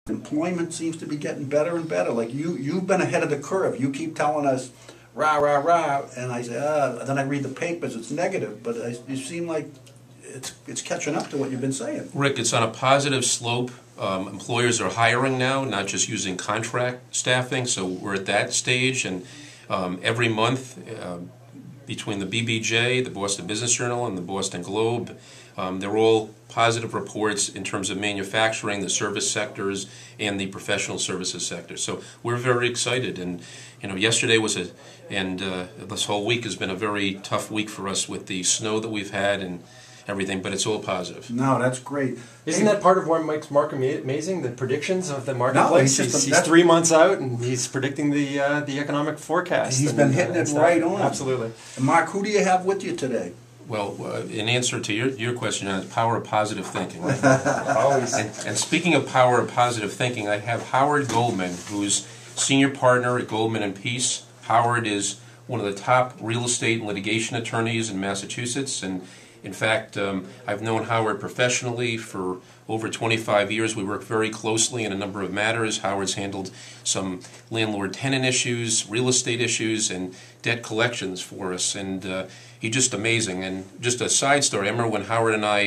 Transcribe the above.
Employment seems to be getting better and better. Like you've been ahead of the curve. You keep telling us, rah, rah, rah, and I say, then I read the papers, it's negative, but you seem like it's catching up to what you've been saying. Rick, it's on a positive slope. Employers are hiring now, not just using contract staffing, so we're at that stage, and every month between the BBJ, the Boston Business Journal, and the Boston Globe, they're all positive reports in terms of manufacturing, the service sectors, and the professional services sector. So we're very excited, and yesterday was this whole week has been a very tough week for us with the snow that we've had and everything, but it's all positive. No, that's great. Isn't that part of what makes Mark amazing? The predictions of the marketplace. No, he's 3 months out, and he's predicting the economic forecast. He's been hitting it right on. Absolutely. Mark, who do you have with you today? Well, in answer to your question, it's power of positive thinking. Right? Always. And speaking of power of positive thinking, I have Howard Goldman, who's senior partner at Goldman & Peace. Howard is one of the top real estate and litigation attorneys in Massachusetts, and in fact, I've known Howard professionally for over 25 years. We work very closely in a number of matters. Howard's handled some landlord-tenant issues, real estate issues, and debt collections for us, and he's just amazing. And just a side story, I remember when Howard and I